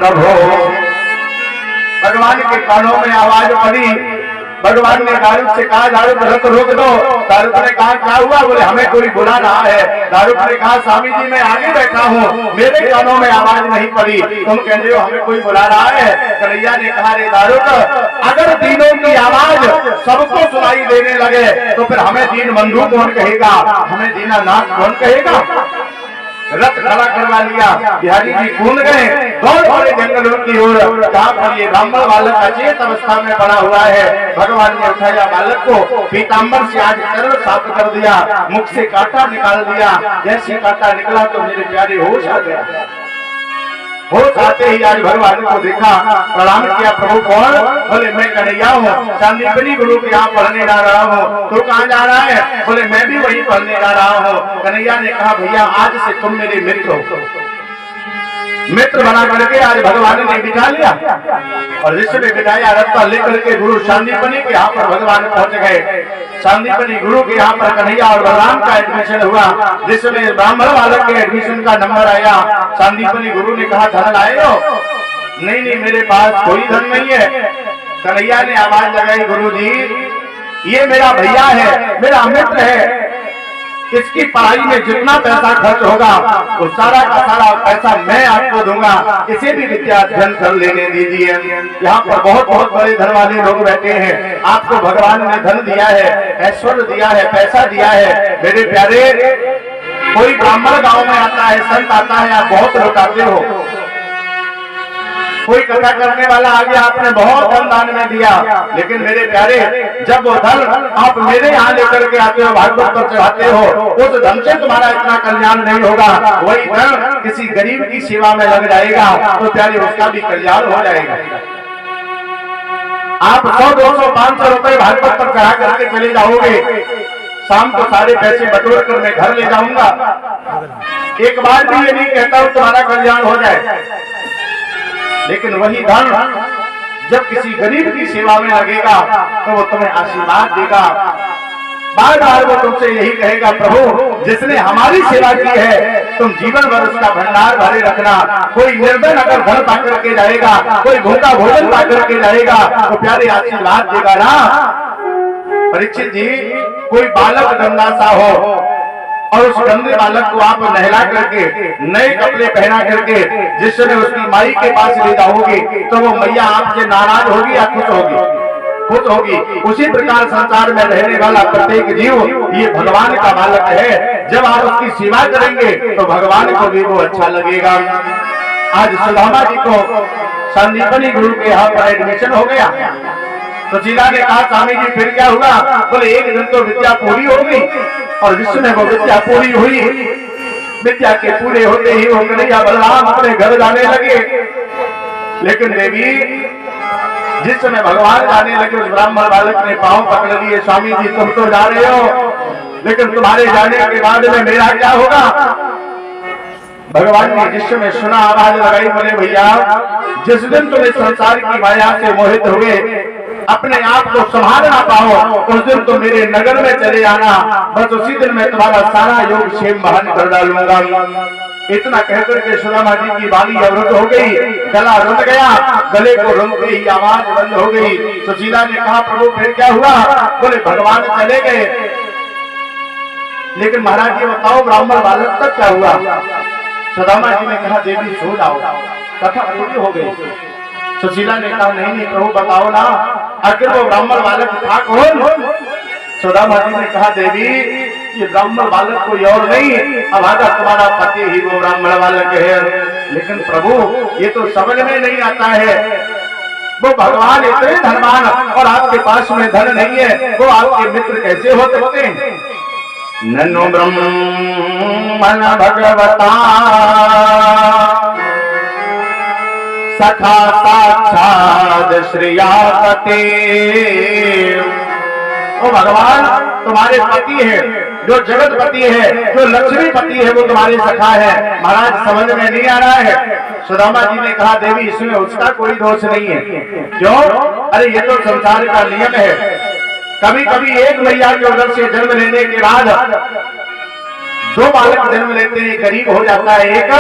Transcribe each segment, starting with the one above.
प्रभु। भगवान के कानों में आवाज पड़ी। भगवान ने दारूक से कहा दारूक रथ रोक दो। दारूक ने कहा क्या हुआ? बोले हमें कोई बुला रहा है। दारूक ने कहा स्वामी जी मैं आगे बैठा हूँ, मेरे कानों में आवाज नहीं पड़ी, तुम कह रहे हो हमें कोई बुला रहा है। कन्हैया ने कहा रे दारूक, अगर दीनों की आवाज सबको सुनाई देने लगे तो फिर हमें दीन बंधु कौन कहेगा, हमें दीनानाथ कौन कहेगा। रथ खड़ा करवा लिया। बिहारी जी कूद गए, दौड़ पड़े जंगलों की ओर, जहाँ पर ये ब्राह्मण बालक अचेत अवस्था में पड़ा हुआ है। भगवान ने उठाया बालक को, पीताम्बर से आज चरण साफ कर दिया, मुख से कांटा निकाल दिया। जैसे कांटा निकला तो मेरे प्यारे होश आ गया। होश आते ही आज भगवान को देखा, प्रणाम किया, प्रभु कौन? बोले मैं कन्हैया हूँ, संदीपनी गुरु के यहाँ पढ़ने जा रहा हूँ। तो कहाँ जा रहा है? बोले मैं भी वही पढ़ने जा रहा हूँ। कन्हैया ने कहा भैया आज से तुम मेरे मित्र हो। मित्र बना करके आज भगवान ने बिठा लिया और जिसने बिठाया रास्ता लेकर के गुरु संदीपनी के यहाँ पर भगवान पहुंच गए। संदीपनी गुरु के यहाँ पर कन्हैया और बलराम का एडमिशन हुआ, जिसमें ब्राह्मण बालक के एडमिशन का नंबर आया। संदीपनी गुरु ने कहा धन लाए हो? नहीं नहीं मेरे पास कोई धन नहीं है। कन्हैया ने आवाज लगाई गुरु जी ये मेरा भैया है, मेरा मित्र है, इसकी पढ़ाई में जितना पैसा खर्च होगा वो सारा का सारा पैसा मैं आपको दूंगा, इसे भी विद्या अध्ययन कर लेने दीजिए। यहाँ पर बहुत बहुत बड़े धन वाले लोग बैठे हैं, आपको भगवान ने धन दिया है, ऐश्वर्य दिया है, पैसा दिया है। मेरे प्यारे कोई ब्राह्मण गांव में आता है, संत आता है, आप बहुत लौटाते हो। कोई कथा करने वाला आ गया, आपने बहुत धन दान में दिया, लेकिन मेरे प्यारे जब वो धन आप मेरे यहाँ लेकर के आते हो, भागवत पर चढ़ाते हो, उस धन से तुम्हारा इतना कल्याण नहीं होगा। वही धन किसी गरीब की सेवा में लग जाएगा तो प्यारे उसका भी कल्याण हो जाएगा। आप 100, 200, 500 रुपए भागवत पर चढ़ा करके चले जाओगे, शाम को सारे पैसे बटोर कर मैं घर ले जाऊंगा, एक बार भी ये नहीं कहता हूं तुम्हारा कल्याण हो जाए। लेकिन वही धन जब किसी गरीब की सेवा में लगेगा तो वो तुम्हें आशीर्वाद देगा। बार बार वो तुमसे यही कहेगा प्रभु जिसने हमारी सेवा की है तुम जीवन भर उसका भंडार भरे रखना। कोई निर्धन अगर धन पा करके जाएगा, कोई भूखा भोजन पा करके जाएगा तो प्यारे आशीर्वाद देगा ना। परीक्षित जी कोई बालक गंदा सा हो और उस गंदे बालक को आप नहला करके नए कपड़े पहना करके जिस समय उसकी माई के पास ले जाओगे तो वो मैया आपसे नाराज होगी या खुश होगी? खुश होगी। उसी प्रकार संसार में रहने वाला प्रत्येक जीव ये भगवान का बालक है। जब आप उसकी सेवा करेंगे तो भगवान को भी वो अच्छा लगेगा। आज सुदामा जी को संदीपनी गुरु के यहाँ पर एडमिशन हो गया तो जिला ने कहा स्वामी जी फिर क्या हुआ? बोले एक दिन तो विद्या पूरी हो गई और जिसमें वो विद्या पूरी हुई, विद्या के पूरे होते ही वो कन्हैया बलराम अपने घर जाने लगे। लेकिन देवी जिस समय भगवान जाने लगे उस ब्राह्मण बालक ने पांव पकड़ लिए, स्वामी जी तुम तो जा रहे हो लेकिन तुम्हारे जाने के बाद में मेरा क्या होगा? भगवान ने जिस समय सुना आवाज लगाई, बोले भैया जिस दिन तुम इस संसार की माया से मोहित हुए अपने आप को संभाल ना पाओ उस दिन तो मेरे नगर में चले आना, बस उसी दिन मैं तुम्हारा सारा योग क्षेम बहन कर डालूंगा। इतना कहकर के सुदामा जी की वाणी अवरुद्ध हो गई, गला रुंध गया, गले को रुंधते ही आवाज बंद हो गई। सुशीला ने कहा प्रभु फिर क्या हुआ? बोले भगवान चले गए, लेकिन महाराज जी बताओ ब्राह्मण बालक तक क्या हुआ? सुदामा जी ने कहा देवी सो जाओ, कथा पूरी हो गई। सुशीला ने कहा नहीं नहीं प्रभु बताओ ना, आखिर वो ब्राह्मण बालक था कौन? सुदामा जी ने कहा देवी ये ब्राह्मण बालक कोई और नहीं, अभागा तुम्हारा पति ही वो ब्राह्मण बालक है। लेकिन प्रभु ये तो समझ में नहीं आता है, वो भगवान इतने धनवान और आपके पास में धन नहीं है, वो आपके मित्र कैसे हो सकते हैं? नन्नो ब्रह्मण भगवता सखा साक्षात श्रियापते। ओ भगवान तुम्हारे पति है, जो जगतपति है, जो लक्ष्मीपति है वो तुम्हारे सखा है। महाराज समझ में नहीं आ रहा है। सुदामा जी ने कहा देवी इसमें उसका कोई दोष नहीं है। क्यों? अरे ये तो संसार का नियम है। कभी कभी एक मैया के उदर से जन्म लेने के बाद दो बालक जन्म लेते हैं, गरीब हो जाता है, एक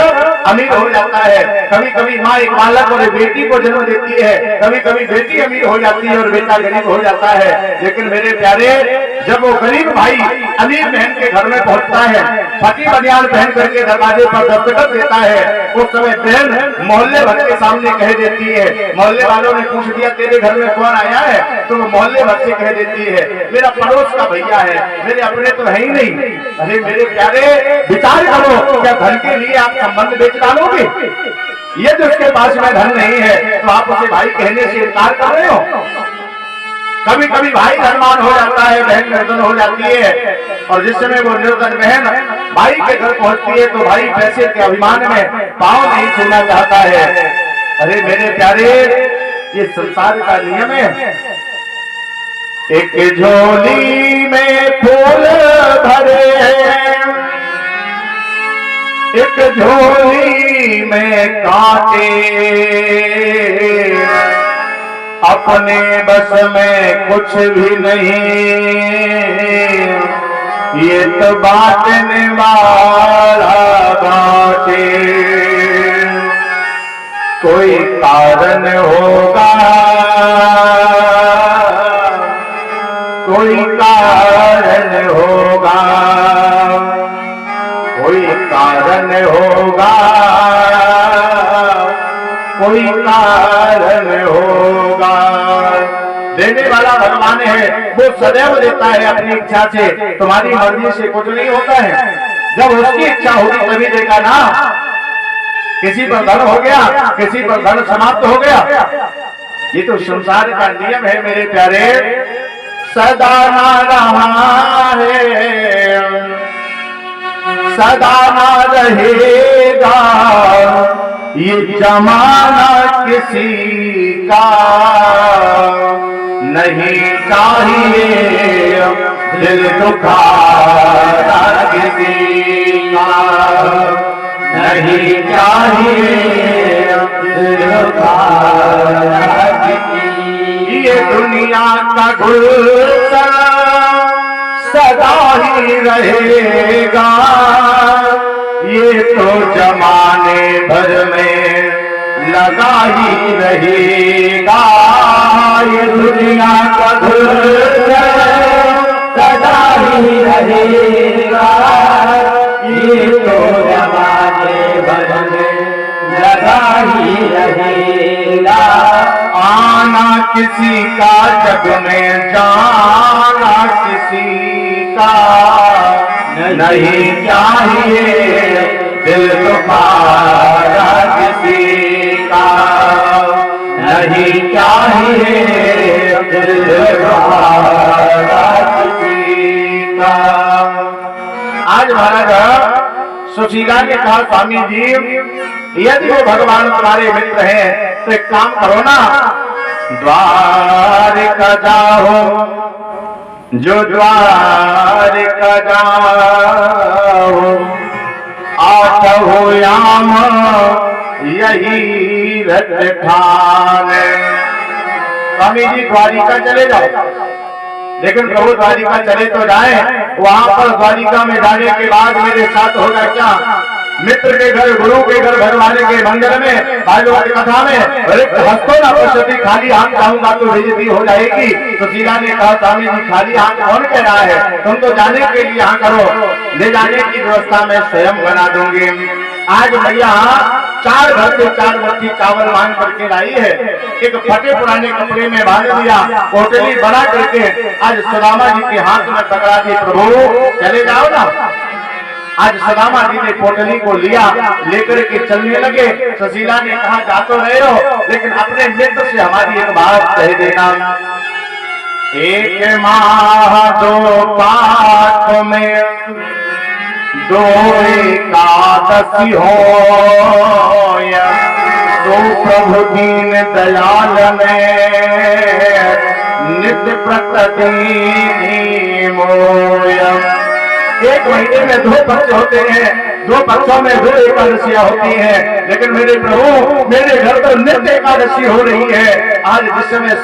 अमीर हो जाता है। कभी कभी माँ एक बालक और एक बेटी को जन्म देती है, कभी कभी बेटी अमीर हो जाती है और बेटा गरीब हो जाता है। लेकिन मेरे प्यारे, जब वो गरीब भाई अमीर बहन के घर में पहुंचता है, फटी बनियान पहन करके दरवाजे पर दस्तखत देता है, उस समय बहन मोहल्ले भर के सामने कह देती है, मोहल्ले वालों ने पूछ दिया तेरे घर में कौन आया है, तो वो मोहल्ले भर से कह देती है मेरा पड़ोस का भैया है, मेरे अपने तो है ही नहीं। अरे मेरे प्यारे, विचार करो, क्या धन के लिए आप संबंध बेच डालोगे? ये जो उसके पास में धन नहीं है तो आप उसे भाई कहने से इनकार कर रहे हो। कभी कभी भाई धनवान हो जाता है, बहन निर्धन हो जाती है, और जिस समय वो निर्धन बहन भाई के घर पहुंचती है तो भाई पैसे के अभिमान में पांव नहीं छूना चाहता है। अरे मेरे प्यारे, ये संसार का नियम है। एक झोली में फूल भरे, एक झोली में कांटे, अपने बस में कुछ भी नहीं, ये तो बांटने वाला बाटे। कोई कारण होगा, कोई कारण होगा, कोई कारण होगा, कोई कारण होगा। देने वाला भगवान है, वो सदैव देता है अपनी इच्छा से, तुम्हारी मर्जी से कुछ नहीं होता है। जब उसकी इच्छा होगी तभी देगा ना। किसी पर धन हो गया, किसी पर धन समाप्त हो गया, ये तो संसार का नियम है मेरे प्यारे। सदा ना रहा है, सदा ना रहेगा, ये जमाना किसी का नहीं चाहिए, दिल दुखाना किसी का नहीं चाहिए, दिल दुखाना किसी। ये दुनिया का गुलशन सदा ही रहेगा, ये तो जमाने भर में लगा ही रहेगा। ये दुनिया का गुलशन सदा ही रहेगा, ये तो जमाने भर में लगा ही रहेगा। आना किसी का जग में, जाना किसी का नहीं चाहिए, दिल तुम्हारा किसी का नहीं चाहिए, दिल तुम्हारा किसी का। आज महाराज सुशीला ने कहा स्वामी जी, यदि वो भगवान तुम्हारे मित्र हैं तो एक काम करो ना, द्वारिका जाओ, जो द्वारिका जाओ, आठो याम यही रत खाने। स्वामी जी द्वारिका चले जाओ, लेकिन प्रभु द्वारिका चले तो जाए, वहां पर द्वारिका में जाने के बाद मेरे साथ होगा क्या? मित्र के घर, गुरु के घर, घर वाले के मंदिर में, भागवत कथा में रिक्त हस्तों न पश्यति, खाली हाथ जाऊंगा तो बेइज्जती हो जाएगी। सुशीला ने कहा स्वामी जी खाली हाथ कौन कह रहा है, तुम तो जाने के लिए यहाँ करो, ले जाने की व्यवस्था मैं स्वयं बना दूंगी। आज भैया 4 घर से 4 मुट्ठी चावल मांग करके लाई है, एक फटे पुराने कपड़े में बांध दिया, पोटली बना करके आज सुदामा जी के हाथ में पकड़ा दी, प्रभु चले जाओ ना। आज सुदामा जी ने पोटली को लिया, लेकर के चलने लगे। सुशीला ने कहा जा तो रहे हो, लेकिन अपने मित्र से हमारी एक बात कह देना। एक माह 2 पाठ में 2 एकादशी हो, तो प्रभु दीन दयाल में नित्य प्रतिदिन मोय। 1 महीने में 2 पर्चे होते हैं, दो पक्षों में दो एकादशियां होती हैं, लेकिन मेरे प्रभु मेरे घर तो नित्य एकादशी हो रही है। आज जिस समय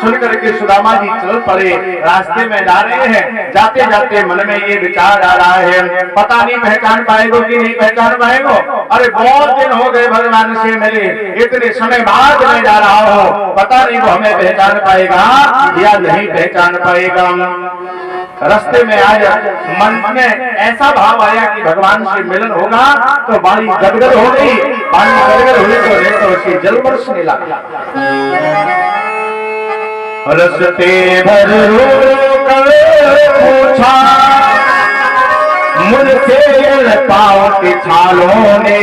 सुन करके सुदामा जी चल पड़े, रास्ते में जा रहे हैं, जाते जाते मन में ये विचार आ रहा है, पता नहीं पहचान पाएगो कि नहीं पहचान पाएगो। अरे बहुत दिन हो गए भगवान से मिले, इतने समय बाद मैं जा रहा हूँ, पता नहीं वो हमें पहचान पाएगा या नहीं पहचान पाएगा। रास्ते में आज मन में ऐसा भाव आया कि भगवान से मिलन होगा, तो वाणी गदगद हो गई। वाणी गदगद हुई तो नेत्रों से जल बरसने लगा। रस्ते भर रोकर पूछा मुझसे पाँव के छालों ने,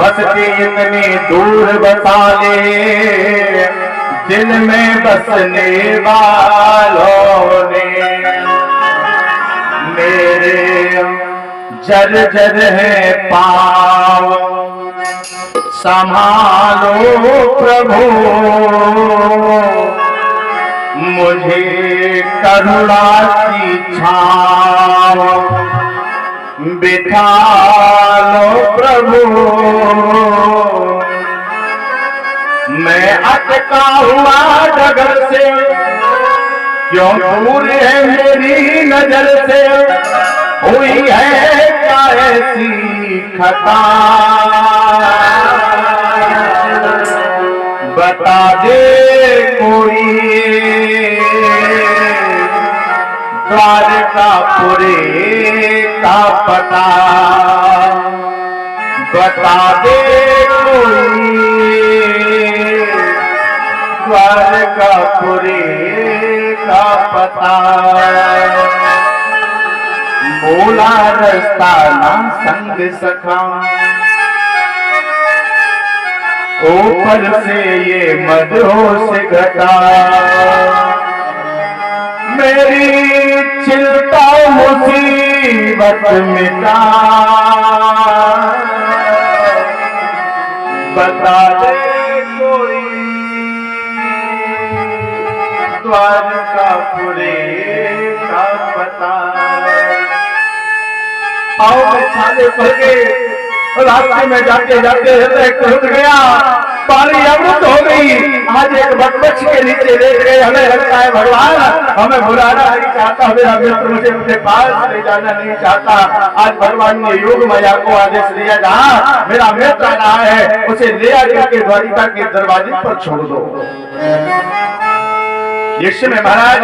बसते इतनी दूर बसा ले दिल में बसने वालों ने। मेरे जर जर है पाँव संभालो प्रभु, मुझे करुणा की छाँव बिठा लो प्रभु। मैं अटका हुआ डगर से, क्यों दूर है मेरी नजर से, हुई है क्या ऐसी खता, बता दे कोई द्वारकापुरी का पता, बता दे कोई द्वारकापुरी का पता। बोला रास्ता ना संग सखा, ऊपर से ये मदहोश घटा, मेरी चिंता मुसीबत मिटा, बता दे कोई द्वारकापुरी का पता। आओ मैं छाले पड़ गए, रास्ते में जाते जाते हृदय टूट गया, पानी अमृत हो गई। आज एक वृक्ष के नीचे लेट गए, हमें लगता है भगवान हमें बुलाना नहीं चाहता, मेरा मित्र मुझे अपने पास ले जाना नहीं चाहता। आज भगवान ने योग माया को आदेश दिया, जहाँ मेरा मित्र आ रहा है उसे ले आकर के द्वारिका के दरवाजे पर छोड़ दो। इस समय महाराज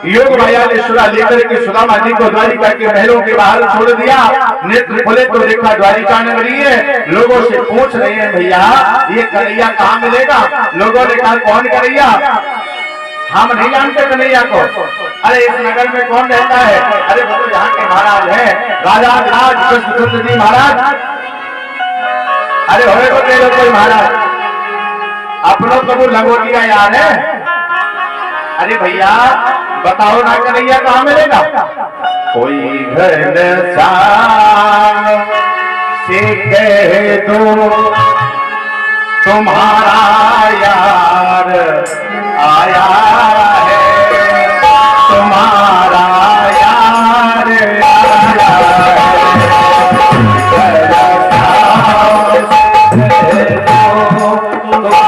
योग माया ने सुरा लेकर के सुदामा जी को द्वारिका के महलों के बाहर छोड़ दिया। नेत्र खोले तो देखा द्वारिका नगरी है। लोगों से पूछ रहे हैं, भैया ये कन्हैया कहाँ मिलेगा? लोगों ने कहा कौन कन्हैया? हम नहीं जानते कन्हैया को। अरे इस नगर में कौन रहता है? अरे वो तो यहाँ के महाराज है, राजा राज कृष्ण जी महाराज। अरे होए को दे लो कोई महाराज, अपनों को वो लंगोटिया याद है। अरे भैया बताओ ना कन्हैया कहाँ मिलेगा? कोई घर से कह दो तुम्हारा यार आया है, तुम्हारा यार आया है, तुम्हारा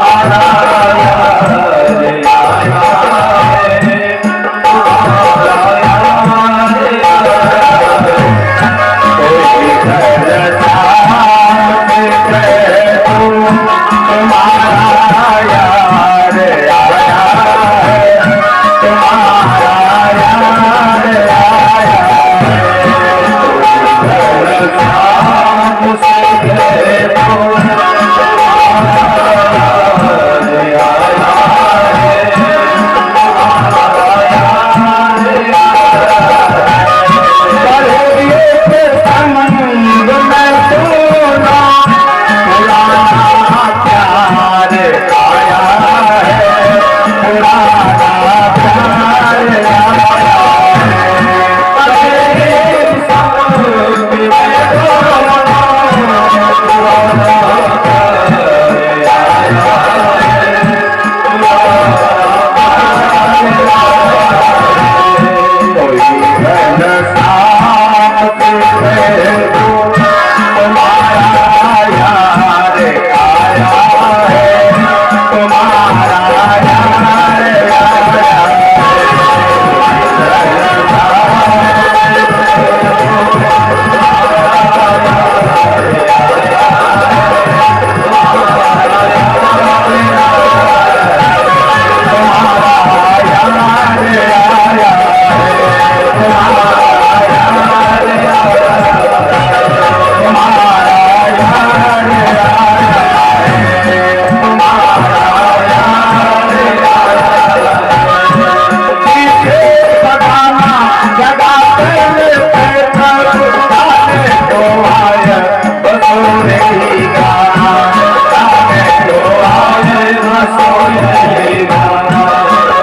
सोएगा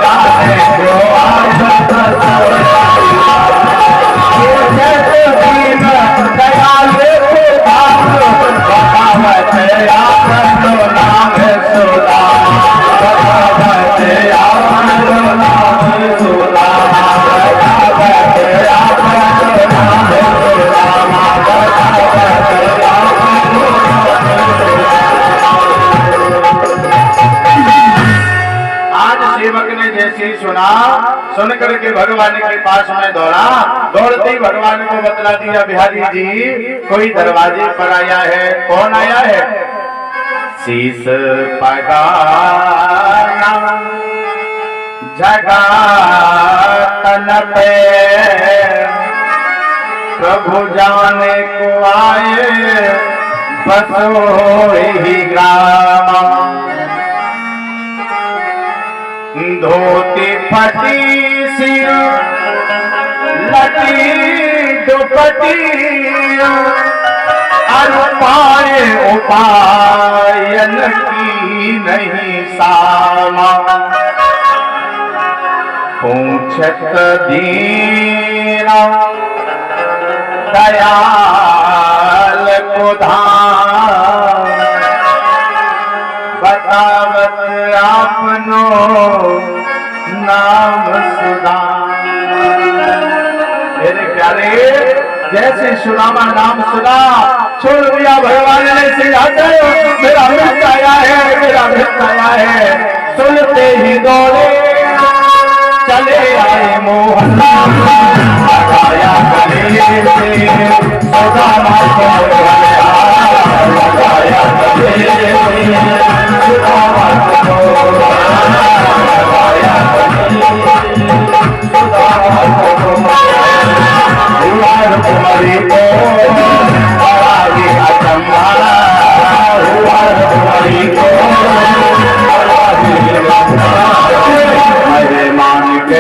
राधे को आसत सोएगा दयाल को बतावत आपनो नाम सुधा बतावत आपनो नाम सुधा बतावत आपनो नाम सुधा सेवक ने जैसे सुना, सुन करके भगवान के पास में दौड़ा, दौड़ते ही भगवान को बतला दिया, बिहारी जी कोई दरवाजे पर आया है। कौन आया है? शीस पगाना जगा तन पे प्रभु जाने को आए बसो ही ग्राम धोती फटी सिर लटी दुपटी अरुपाए उपायन की नहीं सामा पूछत दीना दयाल को धाम बतावत आपनो नाम सुधा। मेरे प्यारे जैसे सुनामा नाम सुना छोड़ दिया भगवान ने सिखाते मेरा मित्र आया है, मेरा मित्र आया है। सुनते ही दौड़े चले आए मोहन लगाया गले से सुदामा को लगाया गले सुदामा को लगाया कुमारी को कुमारी को अरे मान के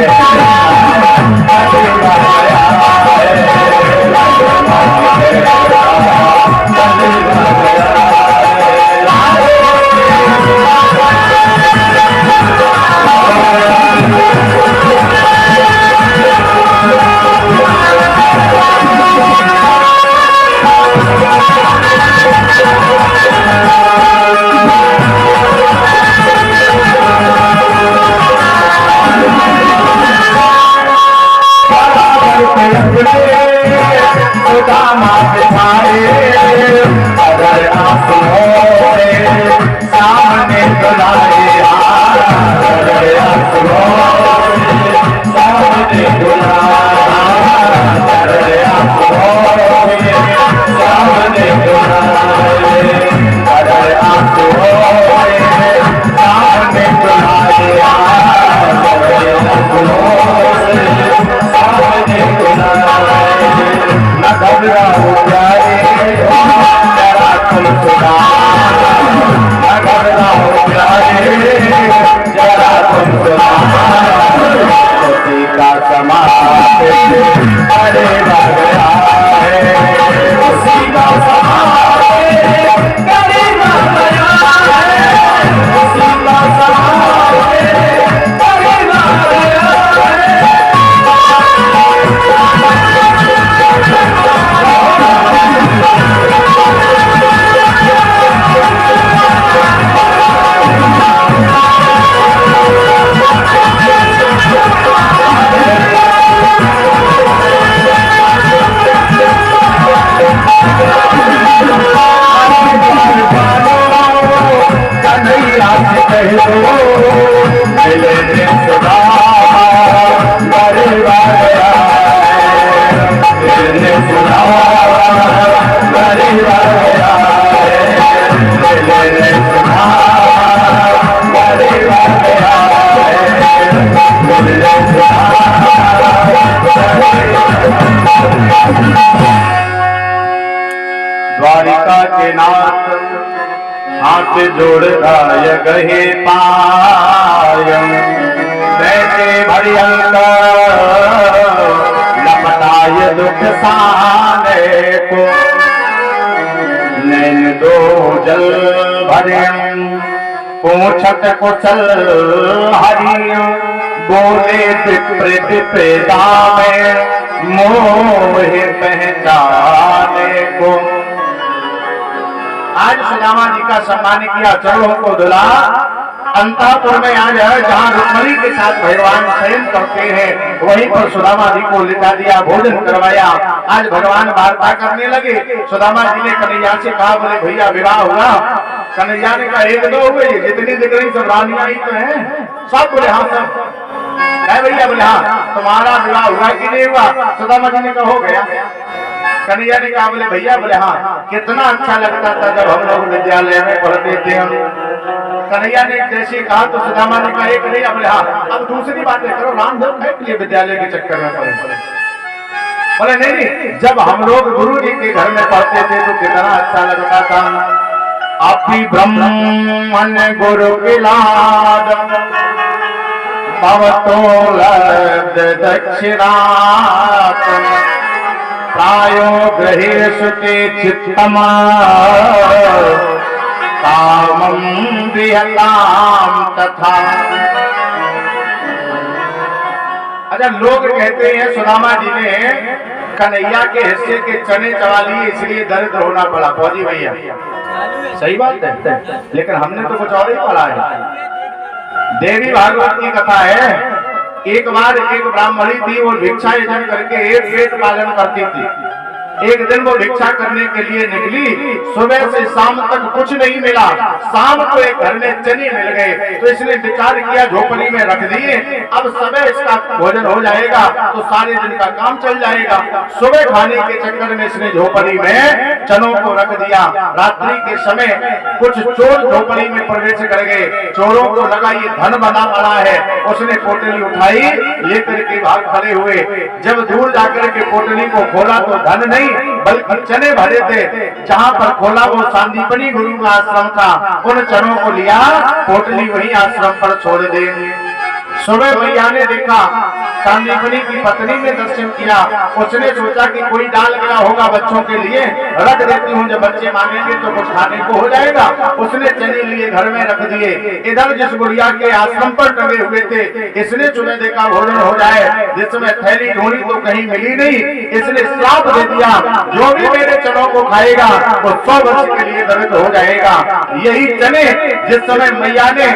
अगर आप सामने बुलाए अगर आप सामने बुलाया अगर आप सामने बुलाए अगर आप सामने बुलाया सामने बुलाए न घबराओ प्यारे जरा तुम सुना न घबराओ प्यारे जरा तुम सुना उसी का समाज अरे लग रहा है उसी का समाज अरे लग रहा है उसी का समाज अरे लग रहा है। द्वारिका के नाथ हाथ जोड़ता गहे पायम बैठे भयंकर लपटाए दुख साने को नैन दो जल भरे पूछत कुशल हरि बोले विप्र विप्रदा में मोहे पहचाने को। आज सुदामा जी का सम्मान किया, चरणों को धुला। अंतापुर में आज जहाँ रुक्मणी के साथ भगवान शयन करते हैं वहीं पर सुदामा जी को लिटा दिया, भोजन करवाया। आज भगवान वार्ता करने लगे। सुदामा जी ने कन्हैया से कहा, बोले भैया विवाह हुआ? कन्हैया ने कहा एक दो हुए, जितनी दिख रही सब रानियां ही तो है। सब बोले हाँ सब है भैया। बोले हाँ, तुम्हारा विवाह हुआ कि नहीं हुआ? सुदामा जी ने कहा हो गया। कन्हैया ने कहा, बोले भैया? बोले हाँ। कितना अच्छा लगता था जब हम लोग विद्यालय में पढ़ते थे। हम कन्हैया ने जैसे कहा तो सुदामा ने कहा एक नहीं। बोले हाँ, अब दूसरी बातें करो, रामदेव के लिए विद्यालय के चक्कर में पड़े। बोले नहीं, जब हम लोग गुरु जी के घर में पढ़ते थे तो कितना अच्छा लगता था। आपी ब्रह्मन गुरु के लाद भवतोलब्ध दक्षिणात् प्रायो गृहेषु ते चित्तम कामं विहताम तथा। अच्छा, लोग कहते हैं सुदामा जी ने कन्हैया के हिस्से के चने चबा लिए इसलिए दरिद्र होना पड़ा। फौजी भैया सही बात है, लेकिन हमने तो कुछ और ही पढ़ा है। देवी भागवत की कथा है, एक बार एक ब्राह्मणी थी, वो भिक्षा यजन करके एक पेट पालन करती थी। एक दिन वो भिक्षा करने के लिए निकली, सुबह से शाम तक कुछ नहीं मिला। शाम को एक घर में चने मिल गए तो इसने विचार किया झोपड़ी में रख दिए, अब सुबह इसका भोजन हो जाएगा तो सारे दिन का काम चल जाएगा। सुबह खाने के चक्कर में इसने झोपड़ी में चनों को रख दिया। रात्रि के समय कुछ चोर झोपड़ी में प्रवेश कर गए। चोरों को लगा ये धन बना पड़ा है, उसने पोटली उठाई, लेकर के भाग खड़े हुए। जब दूर जाकर के पोटली को खोला तो धन नहीं बल्कि चने भरे थे। जहाँ पर खोला वो सांदीपनी गुरु का आश्रम था। उन चनों को लिया, पोटली वही आश्रम पर छोड़ दे। सुबह भैया ने देखा, सांदीपनी की पत्नी ने दर्शन किया। उसने सोचा कि कोई डाल गया होगा बच्चों के लिए, रख देती हूँ, जब बच्चे मांगेंगे तो कुछ खाने को हो जाएगा। उसने चने लिए घर में रख दिए। इधर जिस गुड़िया के आश्रम पर टंगे हुए थे, इसने सुबह देखा भोजन हो जाए, जिसमें थैली ढूंढी तो कहीं मिली नहीं। इसने श्राप दे दिया, जो भी मेरे चनों को खाएगा वो 100 वर्ष के लिए दरिद्र हो जाएगा। यही चने जिस समय मैया ने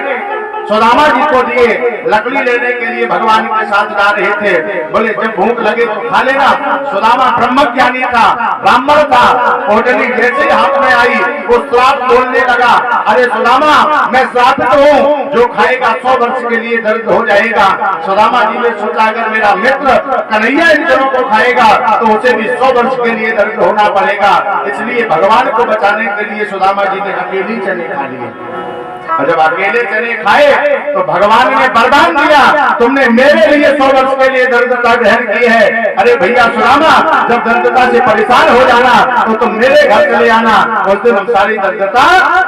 सुदामा जी को दिए, लकड़ी लेने के लिए भगवान के साथ जा रहे थे। बोले जब भूख लगे तो खा लेना। सुदामा ब्रह्मज्ञानी था, ब्राह्मण था। पोटली जैसे हाथ में आई वो श्राप बोलने लगा, अरे सुदामा मैं श्रापित हूँ, जो खाएगा 100 वर्ष के लिए दरिद्र हो जाएगा। सुदामा जी ने सोचा अगर मेरा मित्र कन्हैया इन जनों को खाएगा तो उसे भी 100 वर्ष के लिए दरिद्र होना पड़ेगा। इसलिए भगवान को बचाने के लिए सुदामा जी ने अकेले चने खा लिए। और जब अकेले चने खाए तो भगवान ने वरदान दिया, तुमने मेरे लिए 100 वर्ष के लिए दरिद्रता ग्रहण की है। अरे भैया सुदामा, जब दरिद्रता से परेशान हो जाना तो तुम मेरे घर चले आना, उस दिन हम सारी दरिद्रता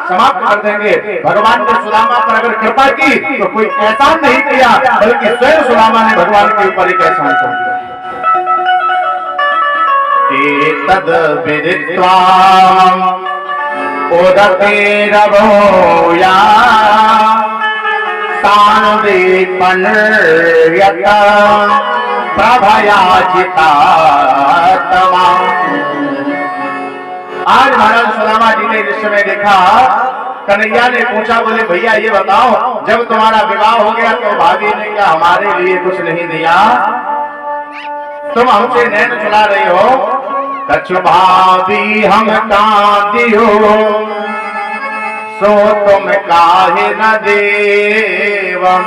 समाप्त कर देंगे। भगवान ने सुदामा पर अगर कृपा की तो कोई एहसान नहीं किया, बल्कि स्वयं सुदामा ने भगवान के ऊपर एक एहसान कर दिया। तद विदित्वा उदतिरभूया सानुदीपन यता प्रभयाचिता तमा। आज महाराज सुदामा जी ने इस समय देखा, कन्हैया ने पूछा, बोले भैया ये बताओ, जब तुम्हारा विवाह हो गया तो भाभी ने क्या हमारे लिए कुछ नहीं दिया? तुम हमसे नैन चुरा रही हो। कछु भाभी हम कांदियो सो तुम काहे न देवम।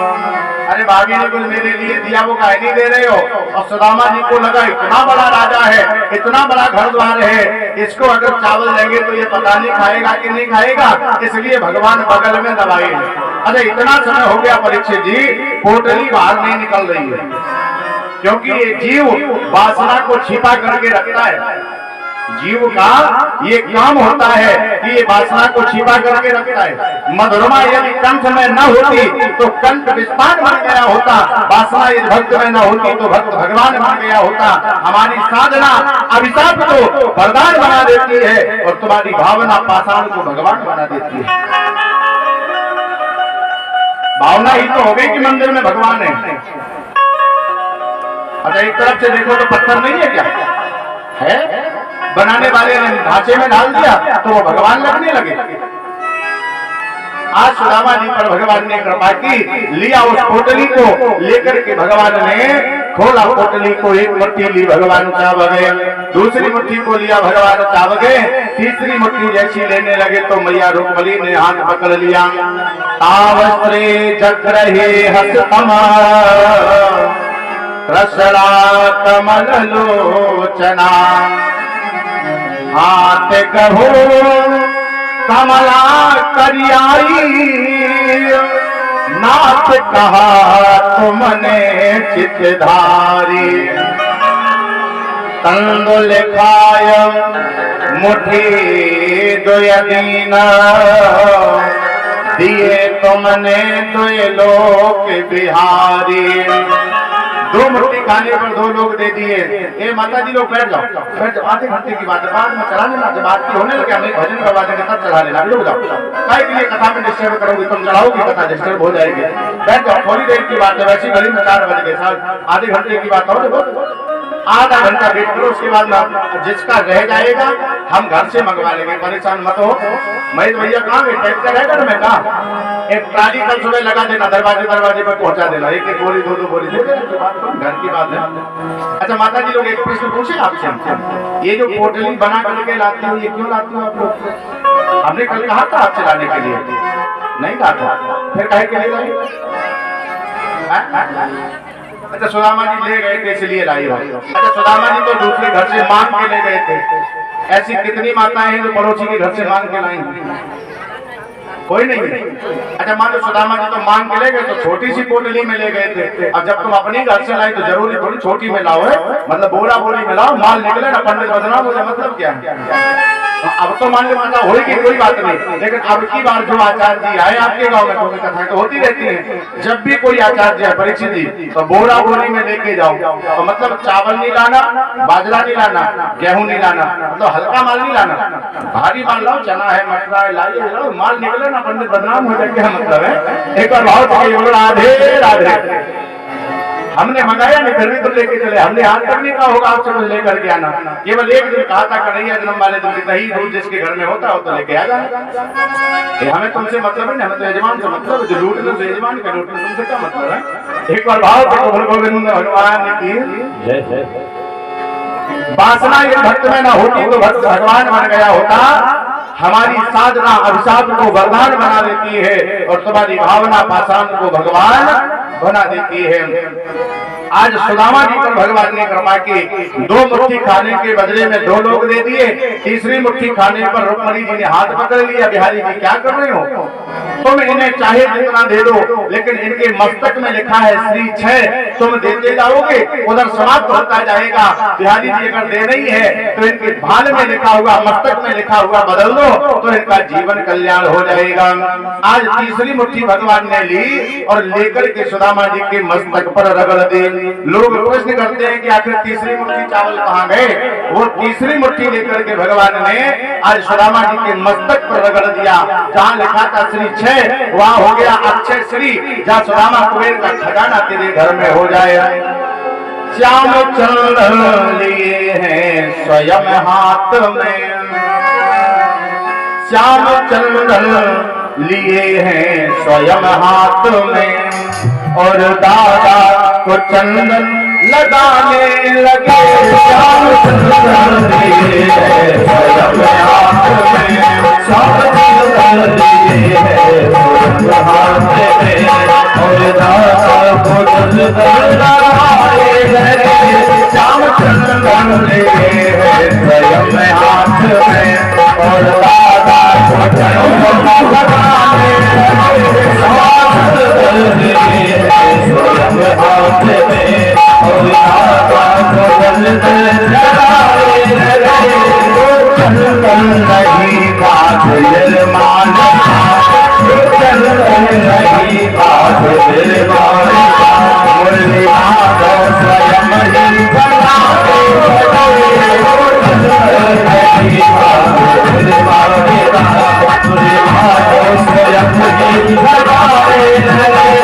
अरे भाभी ने कुछ मेरे लिए दिया, वो काहे नहीं दे रहे हो? और सुदामा जी को लगा इतना बड़ा राजा है, इतना बड़ा घर द्वार है, इसको अगर चावल देंगे तो ये पता नहीं खाएगा कि नहीं खाएगा। इसलिए भगवान बगल में दबाए। अरे इतना समय हो गया परीक्षित जी, पोटली बाहर नहीं निकल रही है, क्योंकि ये जीव वासना को छिपा करके रखता है। जीव का ये काम होता है कि ये वासना को छिपा करके रखता है। मधुरमा यदि कंठ में न होती तो कंठ विस्तार बन गया होता, वासना यदि भक्त में न होती तो भक्त भगवान बन गया होता। हमारी साधना अभिशाप को वरदान बना देती है और तुम्हारी भावना पाषाण को भगवान बना देती है। भावना ही तो हो गई कि मंदिर में भगवान है। अच्छा एक तरफ से देखो तो पत्थर नहीं है क्या है, बनाने वाले ने ढांचे में डाल दिया तो वो भगवान लगने लगे। आज सुदामा जी पर भगवान ने कृपा की, लिया उस पोटली को लेकर के भगवान ने खोला पोटली को, एक मुट्ठी ली भगवान चावगे, दूसरी मुट्ठी को लिया भगवान चावगे, तीसरी मुट्ठी जैसी लेने लगे तो मैया रुक्मणी ने हाथ पकड़ लिया। तावस्त्रे जग्रहे हस्तमा रसड़ा कमल लोचना, हाथ कहो कमला करियाई, नाथ कहा तुमने चितधारी, तंदुल खाय मुठी दुयदीन, दिए तुमने दुय लोक बिहारी। दो मुट्ठी खाने पर 2 लोग दे दिए। ए माता जी लोग बैठ जाओ, बैठ जाओ, आधे घंटे की बात है, बाद में चढ़ा लेना, जब आरती होने लगे हमें भजन करवा देंगे तब चढ़ा लेना। रुक जाओ, काय के लिए कथा में डिस्टर्ब करोगे, तुम चढ़ाओगी कथा डिस्टर्ब हो जाएगी। बैठ जाओ, थोड़ी देर की बात है, वैसी घड़ी में 4 बज गए, आधे घंटे की बात हो, आधा घंटा वेट करो, उसके बाद जिसका रह जाएगा हम घर से मंगवा लेंगे, परेशान मत हो। महेश भैया कहाँ गए, ट्रैक्टर है घर में, कहाँ एक ट्राली कल सुबह लगा देना, दरवाजे पर पहुंचा देना, एक एक बोरी 2-2 बोरी दे देना, घर की बात है। अच्छा माता जी लोग एक प्रश्न पूछे आपसे, ये जो पोटली बना करके लाती हो ये क्यों लाती हो आप लोग? हमने कल कहा था आपसे लाने के लिए, नहीं कहा था, फिर कहे के लिए लाई? अच्छा सुदामा जी ले गए थे इसलिए लाई हो। अच्छा सुदामा जी तो दूसरे घर से मांग के ले गए थे, ऐसी कितनी माताएं हैं जो पड़ोसी के घर से मांग के लाई? कोई नहीं। अच्छा मान लो सुदामा जी तो मांग के ले गए तो छोटी सी पोटली में ले गए थे, अब जब तुम अपनी घर से लाई तो जरूरी थोड़ी छोटी में लाओ है, मतलब बोरा बोरी में लाओ, माल निकले ना पंडित बदनाम हो जाए, मतलब क्या है? अब तो मान लो माता होगी कोई बात नहीं, लेकिन अब की बार जो आचार्य जी आए आपके गांव में, कोई कथाएं तो होती रहती हैं, जब भी कोई आचार्य है परीक्षित जी तो बोरा बोरी में लेके जाओ, तो मतलब चावल नहीं लाना, बाजरा नहीं लाना, गेहूं नहीं लाना, मतलब हल्का माल नहीं लाना, भारी माल लाओ, चना है मटरा है लाइए लाओ, माल निकले ना पंडित बदनाम हो जाए, क्या मतलब है? एक बार भाव बोलो राधे राधे। हमने मंगाया नहीं फिर भी तुम लेके चले, हमने हाथ तक नहीं कहा होगा आपसे कुछ लेकर के आना, केवल एक दिन कहा था कन्हैया जन्म वाले दिन की दही दूध जिसके घर में होता हो तो लेके आ जाना। हमें तुमसे मतलब है, हमें तो यजमान से मतलब, जो लूटने से यजमान का लूटने तुमसे क्या मतलब है? एक बार भाव गोविंद भगवान की जय जय। वासना ये भक्त में ना होती तो भक्त भगवान बन गया होता। हमारी साधना अभिशाप को वरदान बना देती है और तुम्हारी भावना पाषाण को भगवान बना देती है। आज सुदामा जी पर भगवान ने कृपा की, 2 मुट्ठी खाने के बदले में 2 लोग दे दिए, तीसरी मुट्ठी खाने पर रुक्मणी जी ने हाथ पकड़ लिया, बिहारी जी क्या कर रहे हो, तुम इन्हें चाहे जितना दे दो, लेकिन इनके मस्तक में लिखा है श्री 6, तुम देते जाओगे उधर समाप्त होता जाएगा। बिहारी जी अगर दे नहीं है तो इनके भाल में लिखा हुआ, मस्तक में लिखा हुआ बदल दो तो इनका जीवन कल्याण हो जाएगा। आज तीसरी मुट्ठी भगवान ने ली और लेकर के सुदामा जी के मस्तक पर रगड़ दी। लोग प्रश्न करते हैं कि आखिर तीसरी मुट्ठी चावल कहाँ गए, वो तीसरी मुट्ठी लेकर के भगवान ने आज सुदामा जी के मस्तक पर रगड़ दिया। जहाँ लिखा था श्री 6 वहाँ हो गया अक्षय श्री, जहाँ सुदामा कुबेर का खजाना तेरे घर में हो जाए। श्याम चंद्र लिए हैं स्वयं हाथ में, श्याम चंद्र लिए हैं स्वयं हाथ में, और दादा को चंदन लगाने लगे। श्याम चंद्र लिए हैं स्वयं हाथ में, श्याम चंद्र लिए हैं स्वयं हाथ में, और दादा को चंदन लगाने लगे। श्याम चंद्र लिए हैं स्वयं हाथ में, और दादा को चंदन लगाने लगे। श्याम चंद्र लिए हैं स्वयं हाथ में, और दादा को चंदन लगाने लगे। चंदन नहीं बात निर्माण, चंदन नहीं बात निर्माण, मुरली माधव स्वयं ही बनाए लगे। चंदन नहीं बात निर्माण, मुरली माधव स्वयं ही बनाए लगे।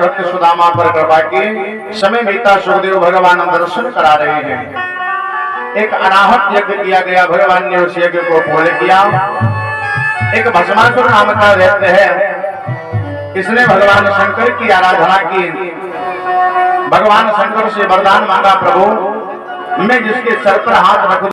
भक्त सुदामा पर कृपा की। समय बीता, सुखदेव भगवान दर्शन करा रहे हैं। एक अनाहत यज्ञ किया गया, भगवान ने उस यज्ञ को पूर्ण किया। एक भस्मासुर नाम का दैत्य है, इसने भगवान शंकर की आराधना की। भगवान शंकर से वरदान मांगा, प्रभु मैं जिसके सर पर हाथ रख